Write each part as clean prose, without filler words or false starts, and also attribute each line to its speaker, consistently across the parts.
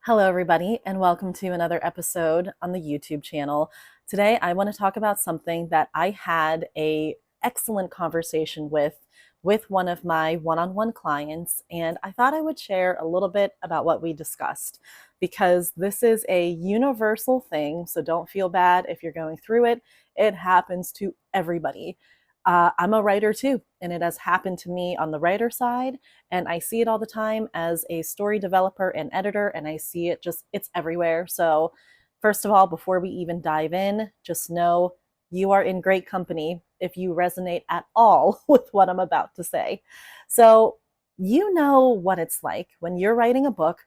Speaker 1: Hello, everybody, and welcome to another episode on the YouTube channel. Today, I want to talk about something that I had a excellent conversation with one of my one-on-one clients, and I thought I would share a little bit about what we discussed because this is a universal thing, so don't feel bad if you're going through it. It happens to everybody. I'm a writer too, and it has happened to me on the writer side, and I see it all the time as a story developer and editor, and I see it it's everywhere. So first of all, before we even dive in, just know you are in great company if you resonate at all with what I'm about to say. So you know what it's like when you're writing a book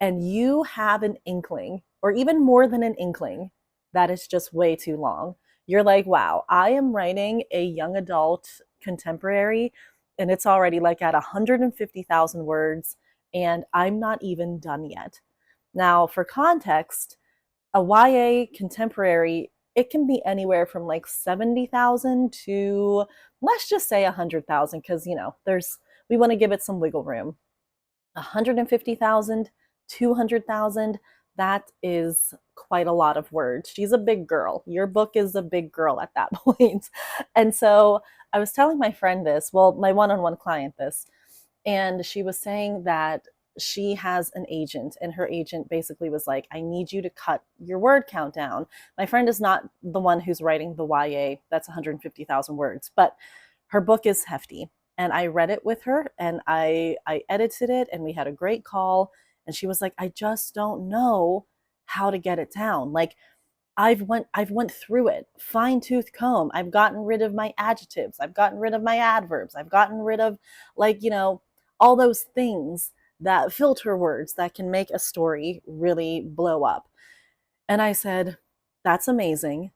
Speaker 1: and you have an inkling, or even more than an inkling, that it's just way too long. You're like, wow, I am writing a young adult contemporary and it's already like at 150,000 words and I'm not even done yet. Now, for context, a YA contemporary, it can be anywhere from like 70,000 to, let's just say, 100,000 because, we want to give it some wiggle room. 150,000, 200,000, that is quite a lot of words. She's a big girl. Your book is a big girl at that point. And so I was telling my friend this, well, my one-on-one client this, and she was saying that she has an agent, and her agent basically was like, I need you to cut your word count down. My friend is not the one who's writing the YA, that's 150,000 words, but her book is hefty. And I read it with her and I edited it and we had a great call. And she was like, I just don't know how to get it down. Like I've went through it, fine tooth comb. I've gotten rid of my adjectives. I've gotten rid of my adverbs. I've gotten rid of all those things, that filter words that can make a story really blow up. And I said, that's amazing.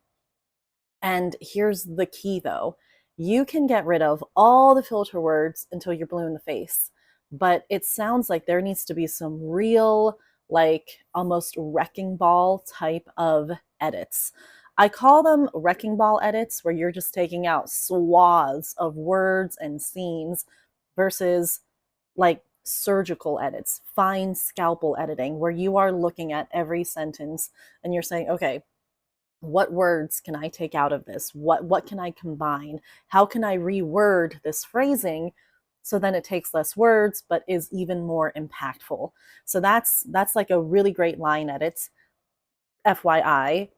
Speaker 1: And here's the key though. You can get rid of all the filter words until you're blue in the face. But it sounds like there needs to be some real, like almost wrecking ball type of edits. I call them wrecking ball edits, where you're just taking out swaths of words and scenes versus like surgical edits, fine scalpel editing, where you are looking at every sentence and you're saying, okay, what words can I take out of this? What can I combine? How can I reword this phrasing so then it takes less words but is even more impactful? So that's like a really great line edit. FYI,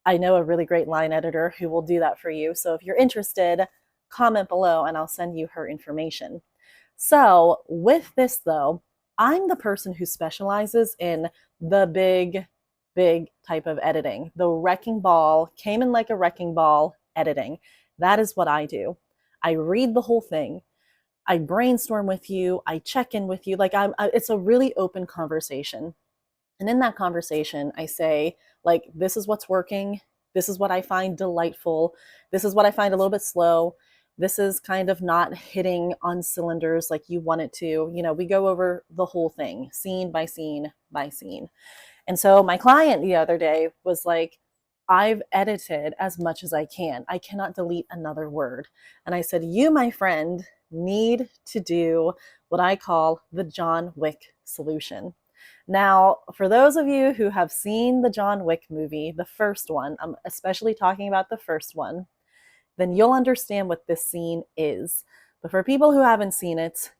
Speaker 1: I know a really great line editor who will do that for you. So if you're interested, comment below and I'll send you her information. So with this though, I'm the person who specializes in the big type of editing. The wrecking ball, came in like a wrecking ball editing. That is what I do. I read the whole thing. I brainstorm with you. I check in with you. It's a really open conversation. And in that conversation, I say, like, this is what's working. This is what I find delightful. This is what I find a little bit slow. This is kind of not hitting on cylinders like you want it to. We go over the whole thing, scene by scene by scene. And so my client the other day was like, I've edited as much as I can. I cannot delete another word. And I said, you, my friend, need to do what I call the John Wick solution. Now, for those of you who have seen the John Wick movie, the first one, I'm especially talking about the first one, then you'll understand what this scene is. But for people who haven't seen it,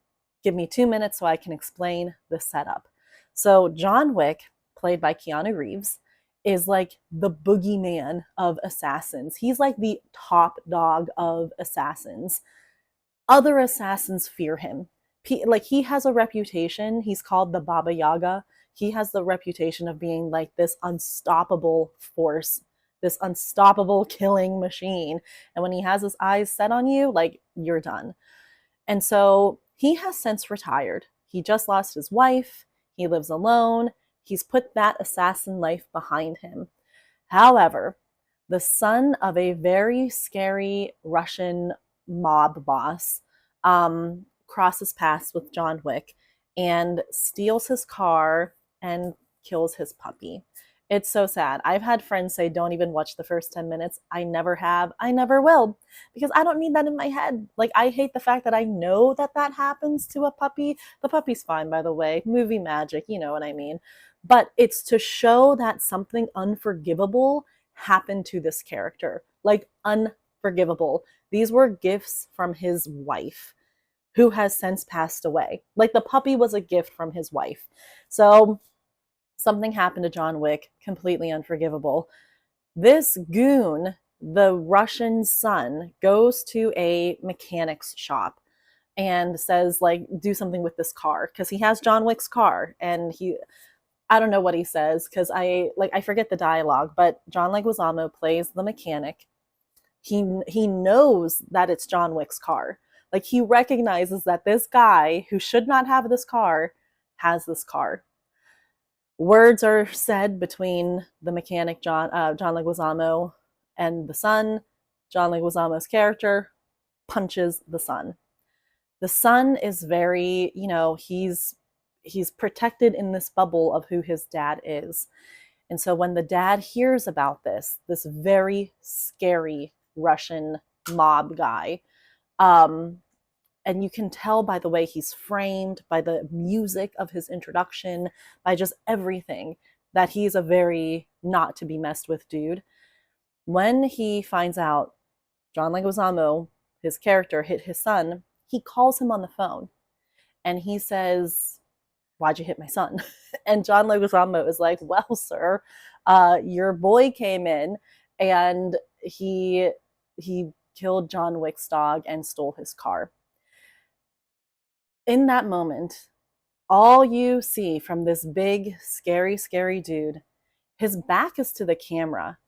Speaker 1: give me 2 minutes so I can explain the setup. So John Wick, played by Keanu Reeves, is like the boogeyman of assassins. He's like the top dog of assassins. Other assassins fear him. Like, he has a reputation. He's called the Baba Yaga. He has the reputation of being like this unstoppable force, this unstoppable killing machine. And when he has his eyes set on you, like, you're done. And so he has since retired. He just lost his wife. He lives alone. He's put that assassin life behind him. However, the son of a very scary Russian mob boss crosses paths with John Wick and steals his car and kills his puppy. It's so sad. I've had friends say, don't even watch the first 10 minutes. I never have. I never will. Because I don't need that in my head. Like, I hate the fact that I know that that happens to a puppy. The puppy's fine, by the way. Movie magic, you know what I mean. But it's to show that something unforgivable happened to this character. Like, unforgivable. These were gifts from his wife, who has since passed away. Like, the puppy was a gift from his wife. So something happened to John Wick, completely unforgivable. This goon, the Russian son, goes to a mechanic's shop and says, like, do something with this car, because he has John Wick's car. And I don't know what he says, because I forget the dialogue, but John Leguizamo plays the mechanic. He knows that it's John Wick's car. Like, he recognizes that this guy who should not have this car has this car. Words are said between the mechanic John Leguizamo and the son. John Leguizamo's character punches the son. The son is very, he's protected in this bubble of who his dad is. And so when the dad hears about this very scary Russian mob guy, and you can tell by the way he's framed, by the music of his introduction, by just everything, that he's a very not to be messed with dude. When he finds out John Leguizamo, his character, hit his son, he calls him on the phone and he says, "Why'd you hit my son?" And John Leguizamo is like, "Well, sir, your boy came in and he killed John Wick's dog and stole his car." In that moment, all you see from this big, scary, scary dude, his back is to the camera,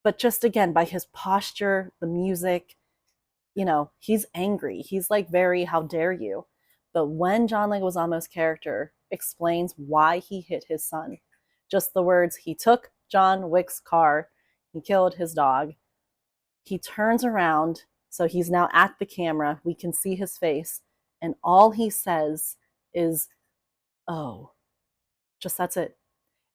Speaker 1: but just again, by his posture, the music, he's angry. He's like, very, how dare you? But when John Leguizamo's character explains why he hit his son, just the words, he took John Wick's car, he killed his dog, he turns around, so he's now at the camera, we can see his face, and all he says is, "Oh." Just that's it.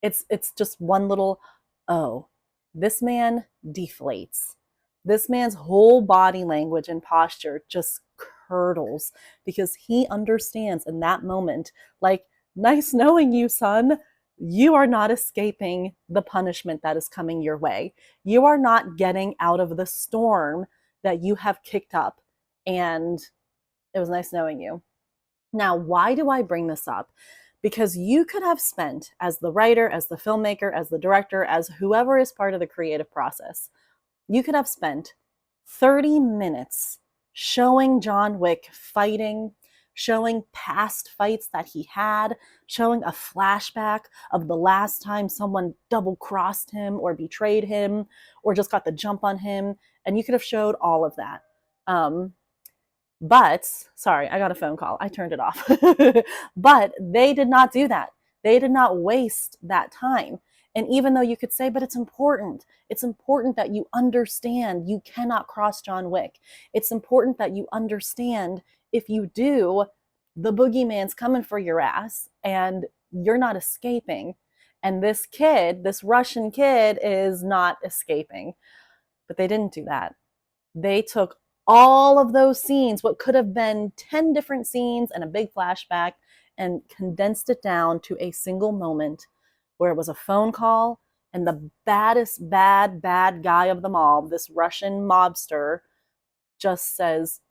Speaker 1: It's just one little "oh." This man deflates. This man's whole body language and posture just curdles, because he understands in that moment, like, nice knowing you, son. You are not escaping the punishment that is coming your way. You are not getting out of the storm that you have kicked up. And it was nice knowing you. Now, why do I bring this up? Because you could have spent, as the writer, as the filmmaker, as the director, as whoever is part of the creative process, you could have spent 30 minutes showing John Wick fighting, showing past fights that he had, showing a flashback of the last time someone double-crossed him or betrayed him or just got the jump on him, and you could have showed all of that. But, sorry, I got a phone call. I turned it off. But they did not do that. They did not waste that time. And even though you could say, but it's important that you understand you cannot cross John Wick. It's important that you understand, if you do, the boogeyman's coming for your ass and you're not escaping. And this kid, this Russian kid, is not escaping. But they didn't do that. They took all of those scenes, what could have been 10 different scenes and a big flashback, and condensed it down to a single moment where it was a phone call, and the baddest bad guy of them all, this Russian mobster, just says,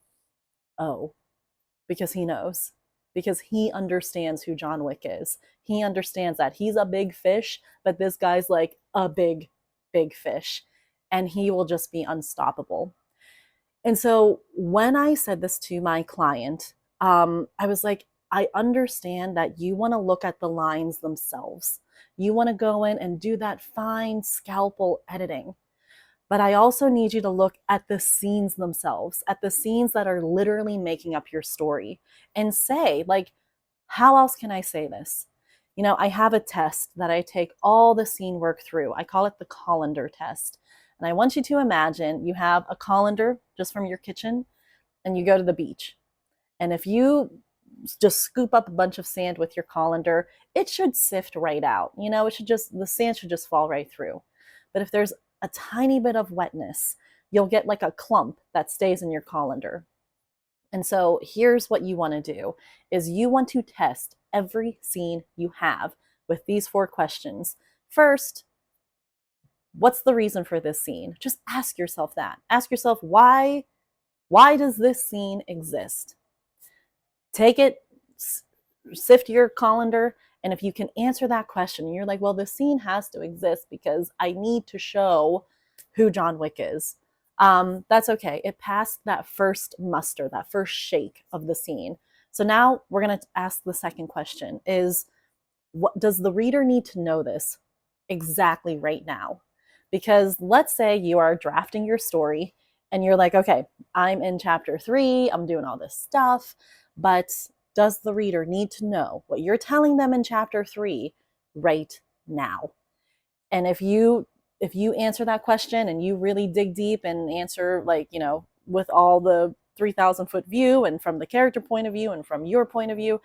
Speaker 1: "Oh," because he knows, because he understands who John Wick is. He understands that he's a big fish, but this guy's like a big fish, and he will just be unstoppable. And so when I said this to my client, I was like, I understand that you want to look at the lines themselves. You want to go in and do that fine scalpel editing. But I also need you to look at the scenes themselves, at the scenes that are literally making up your story, and say, like, how else can I say this? I have a test that I take all the scene work through. I call it the colander test. And I want you to imagine you have a colander just from your kitchen and you go to the beach. And if you just scoop up a bunch of sand with your colander, it should sift right out. It should just, the sand should just fall right through. But if there's a tiny bit of wetness, you'll get like a clump that stays in your colander. And so here's what you want to do is you want to test every scene you have with these 4 questions. First, what's the reason for this scene? Just ask yourself that. Ask yourself, why does this scene exist? Take it, sift your colander, and if you can answer that question, you're like, well, the scene has to exist because I need to show who John Wick is. That's okay. It passed that first muster, that first shake of the scene. So now we're going to ask the second question is, what does the reader need to know this exactly right now? Because let's say you are drafting your story and you're like, okay, I'm in chapter 3, I'm doing all this stuff, but does the reader need to know what you're telling them in chapter 3 right now? And if you answer that question and you really dig deep and answer, like, with all the 3,000-foot view and from the character point of view and from your point of view,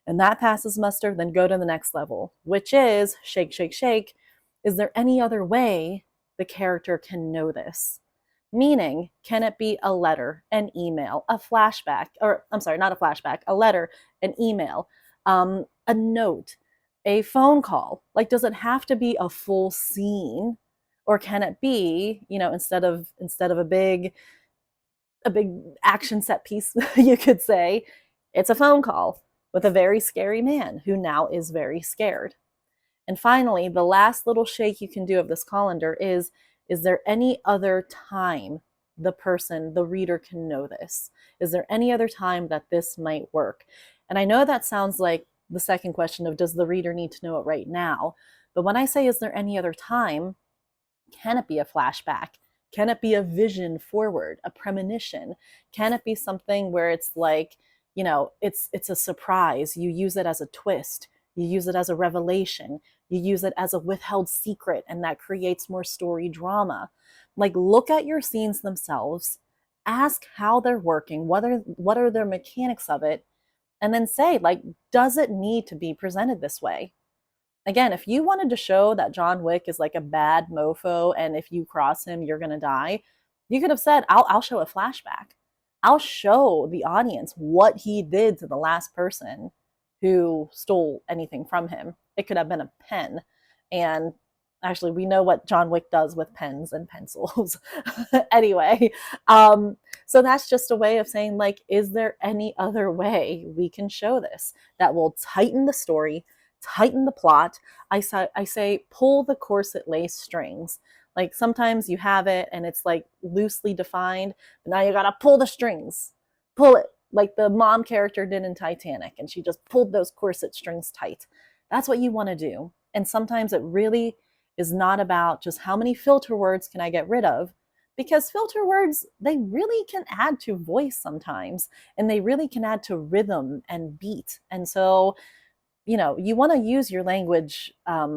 Speaker 1: and that passes muster, then go to the next level, which is shake, shake, shake. Is there any other way the character can know this? Meaning, can it be a letter, an email, a flashback, or I'm sorry, not a flashback, a letter, an email, a note, a phone call? Like, does it have to be a full scene, or can it be, instead of a big action set piece, you could say, it's a phone call with a very scary man who now is very scared. And finally, the last little shake you can do of this colander is there any other time the reader can know this? Is there any other time that this might work? And I know that sounds like the second question of, does the reader need to know it right now? But when I say, is there any other time, can it be a flashback? Can it be a vision forward, a premonition? Can it be something where it's like, it's a surprise. You use it as a twist. You use it as a revelation. You use it as a withheld secret, and that creates more story drama. Like, look at your scenes themselves, ask how they're working, what are their mechanics of it, and then say, like, does it need to be presented this way? Again, if you wanted to show that John Wick is like a bad mofo and if you cross him, you're going to die, you could have said, I'll show a flashback. I'll show the audience what he did to the last person who stole anything from him. It could have been a pen. And actually, we know what John Wick does with pens and pencils. Anyway, so that's just a way of saying, like, is there any other way we can show this that will tighten the story, tighten the plot? I say pull the corset lace strings. Like, sometimes you have it and it's like loosely defined, but now you gotta pull the strings. Pull it like the mom character did in Titanic, and she just pulled those corset strings tight. That's what you want to do. And sometimes it really is not about just how many filter words can I get rid of, because filter words, they really can add to voice sometimes, and they really can add to rhythm and beat. And so, you want to use your language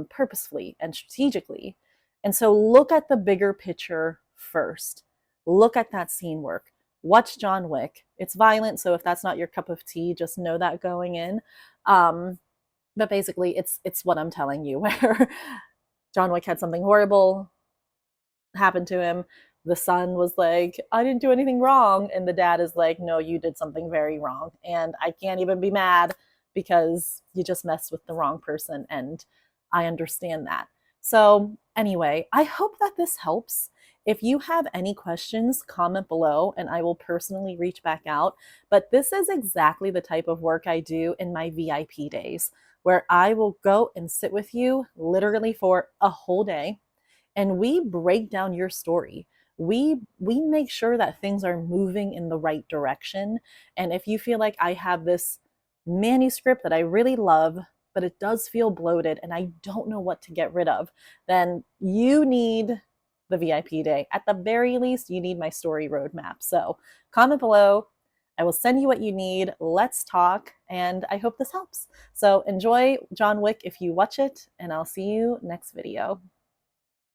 Speaker 1: purposefully and strategically. And so look at the bigger picture first. Look at that scene work. Watch John Wick. It's violent, so if that's not your cup of tea, just know that going in. But basically, it's what I'm telling you, where John Wick had something horrible happen to him. The son was like, I didn't do anything wrong. And the dad is like, no, you did something very wrong. And I can't even be mad because you just messed with the wrong person. And I understand that. So anyway, I hope that this helps. If you have any questions, comment below and I will personally reach back out. But this is exactly the type of work I do in my VIP days, where I will go and sit with you literally for a whole day, and we break down your story. We make sure that things are moving in the right direction. And if you feel like I have this manuscript that I really love, but it does feel bloated and I don't know what to get rid of, then you need the VIP day. At the very least, you need my story roadmap. So comment below. I will send you what you need. Let's talk. And I hope this helps. So enjoy John Wick if you watch it, and I'll see you next video.